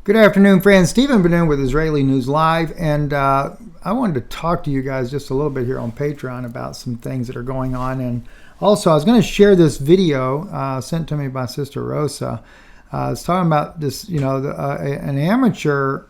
Good afternoon, friends. Stephen Ben-Nun with Israeli News Live, and I wanted to talk to you guys just a little bit here on Patreon about some things that are going on. And also, I was going to share this video sent to me by Sister Rosa. It's talking about this, an amateur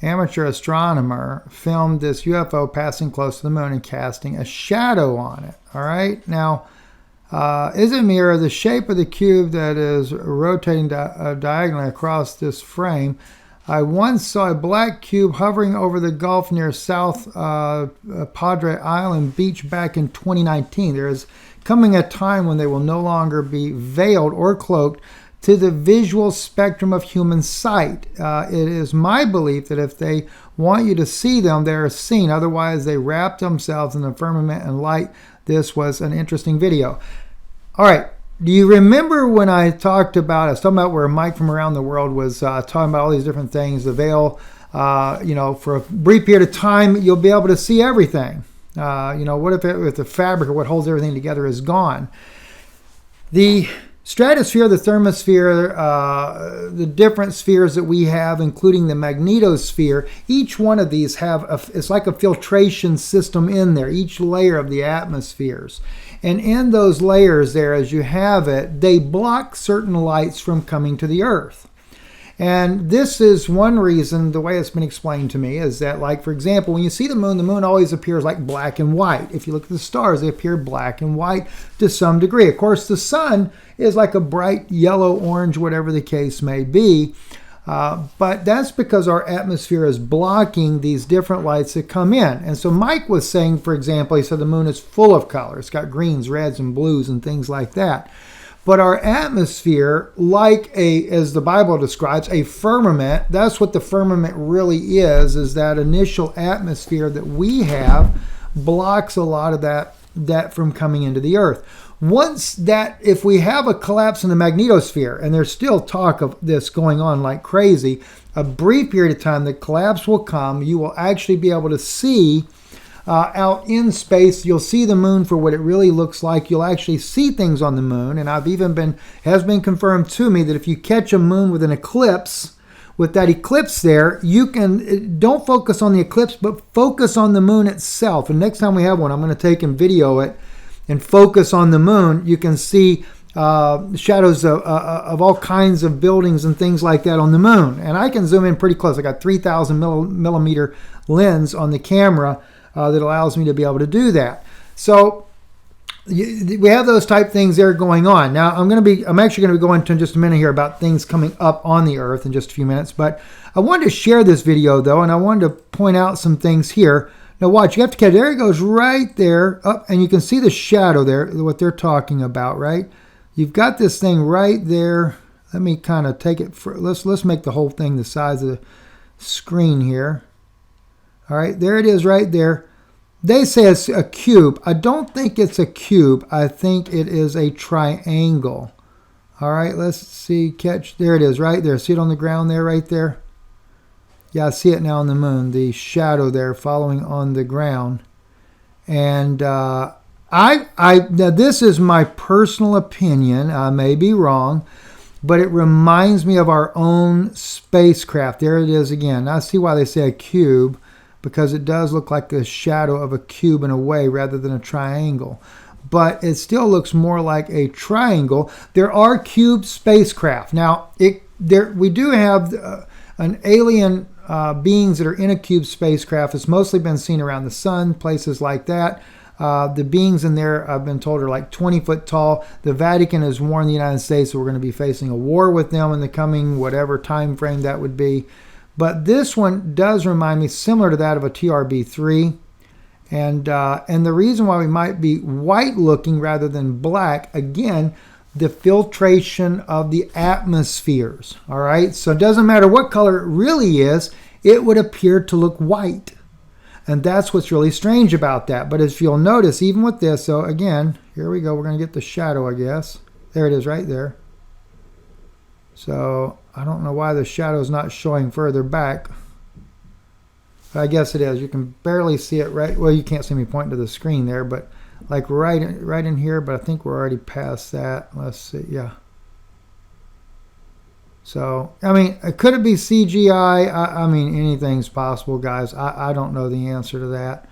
astronomer filmed this UFO passing close to the moon and casting a shadow on it. All right, now. Is it mirror the shape of the cube that is rotating diagonally across this frame? I once saw a black cube hovering over the Gulf near South Padre Island Beach back in 2019. There is coming a time when they will no longer be veiled or cloaked to the visual spectrum of human sight. It is my belief that if they want you to see them, they are seen. Otherwise, they wrap themselves in the firmament and light. This was an interesting video. All right. Do you remember when I was talking about where Mike from around the world was talking about all these different things, the veil, for a brief period of time, you'll be able to see everything. What if the fabric or what holds everything together is gone? The stratosphere, the thermosphere, the different spheres that we have, including the magnetosphere, each one of these it's like a filtration system in there, each layer of the atmospheres. And in those layers there, as you have it, they block certain lights from coming to the Earth. And this is one reason, the way it's been explained to me, is that, like, for example, when you see the moon always appears like black and white. If you look at the stars, they appear black and white to some degree. Of course, the sun is like a bright yellow, orange, whatever the case may be. But that's because our atmosphere is blocking these different lights that come in. And so Mike was saying, for example, he said the moon is full of color. It's got greens, reds, and blues and things like that. But our atmosphere, as the Bible describes, a firmament, that's what the firmament really is that initial atmosphere that we have blocks a lot of that from coming into the Earth. If we have a collapse in the magnetosphere, and there's still talk of this going on like crazy, a brief period of time, the collapse will come. You will actually be able to see out in space. You'll see the moon for what it really looks like. You'll actually see things on the moon, and has been confirmed to me that if you catch a moon with an eclipse, with that eclipse there, don't focus on the eclipse, but focus on the moon itself. And next time we have one, I'm going to take and video it and focus on the moon. You can see shadows of all kinds of buildings and things like that on the moon. And I can zoom in pretty close. I got 3,000 millimeter lens on the camera that allows me to be able to do that. So we have those type things there going on. Now I'm actually going to be going to in just a minute here about things coming up on the Earth in just a few minutes. But I wanted to share this video though, and I wanted to point out some things here. Now watch, you have to catch, there it goes right there up, and you can see the shadow there, what they're talking about, right? You've got this thing right there. Let me kind of take it let's make the whole thing the size of the screen here. All right, there it is right there. They say it's a cube. I don't think it's a cube. I think it is a triangle. All right, let's see, there it is right there. See it on the ground there, right there? Yeah, I see it now on the moon, the shadow there following on the ground. And now this is my personal opinion. I may be wrong, but it reminds me of our own spacecraft. There it is again. I see why they say a cube, because it does look like the shadow of a cube in a way rather than a triangle. But it still looks more like a triangle. There are cube spacecraft. Now, we do have an alien beings that are in a cube spacecraft. It's mostly been seen around the sun, places like that. The beings in there, I've been told, are like 20 foot tall. The Vatican has warned the United States that we're going to be facing a war with them in the coming whatever time frame that would be. But this one does remind me similar to that of a TRB-3. And the reason why we might be white looking rather than black, again, the filtration of the atmospheres. All right, so it doesn't matter what color it really is, it would appear to look white. And that's what's really strange about that. But as you'll notice, even with this, so again, here we go, we're going to get the shadow, I guess. There it is right there. So I don't know why the shadow is not showing further back. But I guess it is. You can barely see it right. Well, you can't see me pointing to the screen there, but like right in here. But I think we're already past that. Let's see. Yeah. So, I mean, could it be CGI? I mean, anything's possible, guys. I don't know the answer to that.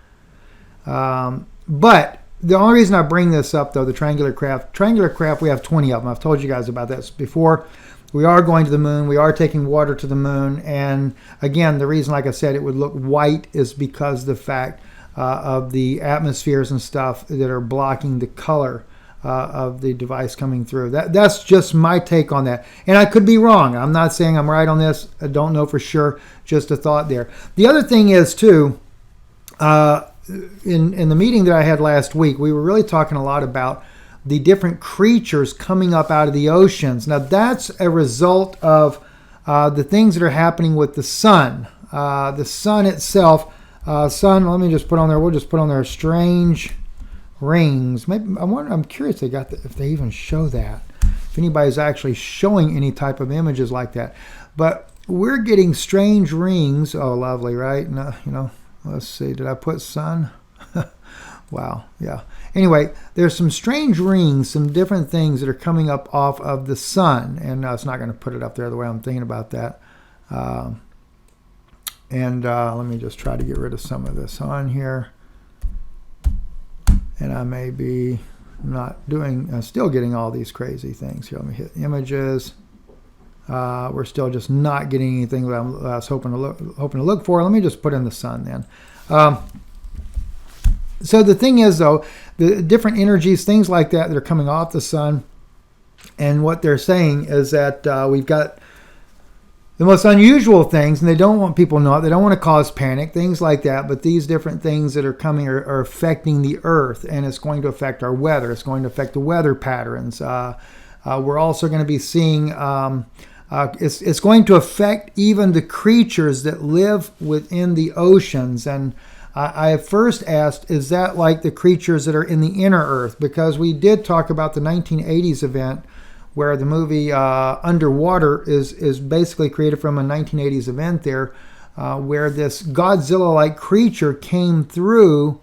But the only reason I bring this up, though, the triangular craft, we have 20 of them. I've told you guys about this before. We are going to the moon. We are taking water to the moon. And again, the reason, like I said, it would look white is because the fact of the atmospheres and stuff that are blocking the color of the device coming through. That's just my take on that. And I could be wrong. I'm not saying I'm right on this. I don't know for sure. Just a thought there. The other thing is, too, in the meeting that I had last week, we were really talking a lot about the different creatures coming up out of the oceans. Now, that's a result of the things that are happening with the sun. The sun itself, let me just put on there, we'll just put on there strange rings. Maybe I'm curious if they even show that. If anybody's actually showing any type of images like that. But we're getting strange rings. Oh, lovely, right? No, let's see. Did I put sun? Wow, yeah. Anyway, there's some strange rings, some different things that are coming up off of the sun. And it's not going to put it up there the way I'm thinking about that. Let me just try to get rid of some of this on here. And I may be not doing, still getting all these crazy things. Here, let me hit images. We're still just not getting anything that I was hoping to look for. Let me just put in the sun then. So the thing is, though, the different energies, things like that are coming off the sun. And what they're saying is that we've got the most unusual things, and they don't want people to know it. They don't want to cause panic, things like that. But these different things that are coming are affecting the Earth, and it's going to affect our weather. It's going to affect the weather patterns. We're also going to be seeing, it's going to affect even the creatures that live within the oceans. And I have first asked, is that like the creatures that are in the inner Earth? Because we did talk about the 1980s event, where the movie Underwater is basically created from a 1980s event there, where this Godzilla-like creature came through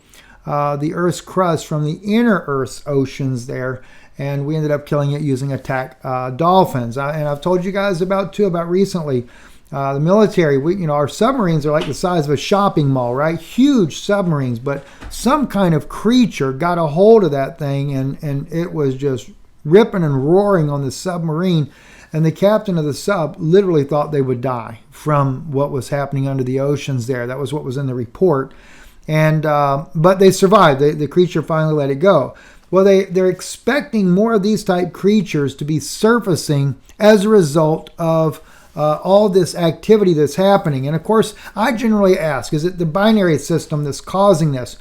the Earth's crust from the inner Earth's oceans there, and we ended up killing it using attack dolphins. And I've told you guys about recently, the military, our submarines are like the size of a shopping mall, right? Huge submarines, but some kind of creature got a hold of that thing, and it was just ripping and roaring on the submarine, and the captain of the sub literally thought they would die from what was happening under the oceans there. That was what was in the report. And but they survived. The creature finally let it go. Well, they're expecting more of these type creatures to be surfacing as a result of all this activity that's happening. And of course, I generally ask, is it the binary system that's causing this?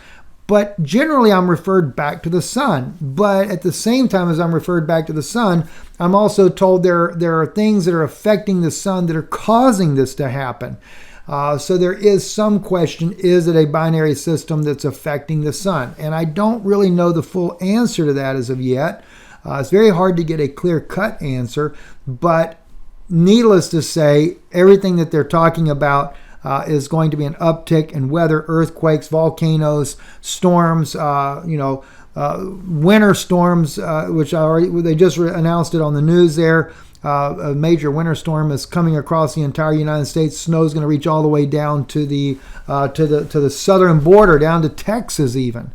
But generally, I'm referred back to the sun. But at the same time as I'm referred back to the sun, I'm also told there are things that are affecting the sun that are causing this to happen. So there is some question, is it a binary system that's affecting the sun? And I don't really know the full answer to that as of yet. It's very hard to get a clear-cut answer. But needless to say, everything that they're talking about is going to be an uptick in weather, earthquakes, volcanoes, storms, winter storms, which they just announced it on the news there. A major winter storm is coming across the entire United States. Snow is going to reach all the way down to the southern border, down to Texas even.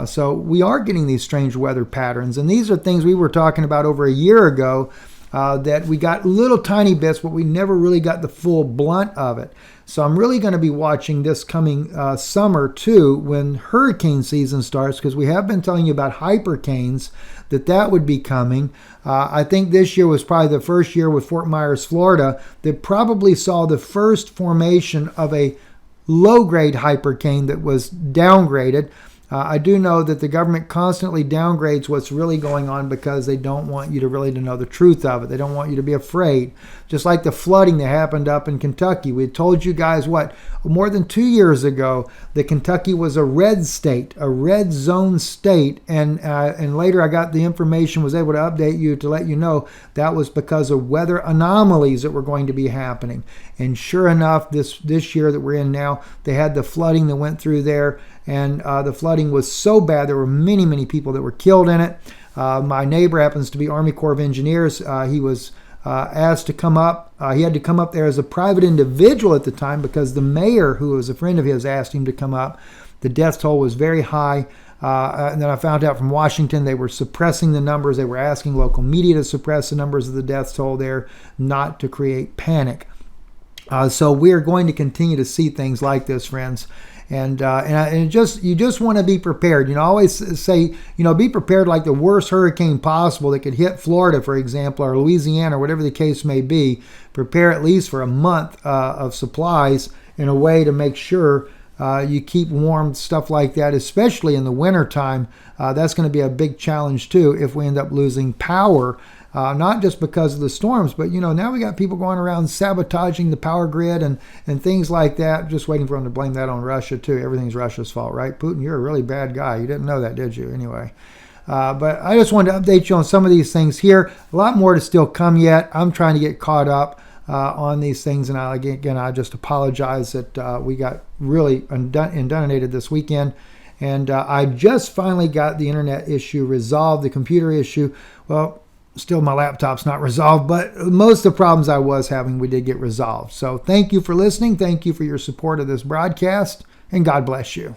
So we are getting these strange weather patterns, and these are things we were talking about over a year ago. That we got little tiny bits, but we never really got the full blunt of it. So I'm really going to be watching this coming summer too, when hurricane season starts, because we have been telling you about hypercanes, that would be coming. I think this year was probably the first year with Fort Myers, Florida, that probably saw the first formation of a low-grade hypercane that was downgraded. I do know that the government constantly downgrades what's really going on because they don't want you to really to know the truth of it. They don't want you to be afraid. Just like the flooding that happened up in Kentucky. We had told you guys, more than 2 years ago, that Kentucky was a red state, a red zone state. And later I got the information, was able to update you to let you know that was because of weather anomalies that were going to be happening. And sure enough, this year that we're in now, they had the flooding that went through there. And the flooding was so bad, there were many, many people that were killed in it. My neighbor happens to be Army Corps of Engineers. He was asked to come up. He had to come up there as a private individual at the time because the mayor, who was a friend of his, asked him to come up. The death toll was very high. And then I found out from Washington they were suppressing the numbers. They were asking local media to suppress the numbers of the death toll there, not to create panic. So we're going to continue to see things like this, friends. And you just want to be prepared. Always say, be prepared like the worst hurricane possible that could hit Florida, for example, or Louisiana, or whatever the case may be. Prepare at least for a month of supplies in a way to make sure you keep warm, stuff like that, especially in the wintertime. That's going to be a big challenge, too, if we end up losing power. Not just because of the storms, but, now we got people going around sabotaging the power grid and things like that. Just waiting for them to blame that on Russia, too. Everything's Russia's fault, right? Putin, you're a really bad guy. You didn't know that, did you? Anyway. But I just wanted to update you on some of these things here. A lot more to still come yet. I'm trying to get caught up on these things. And I just apologize that we got really inundated this weekend. And I just finally got the internet issue resolved, the computer issue. Well, still my laptop's not resolved, but most of the problems I was having, we did get resolved. So thank you for listening. Thank you for your support of this broadcast, and God bless you.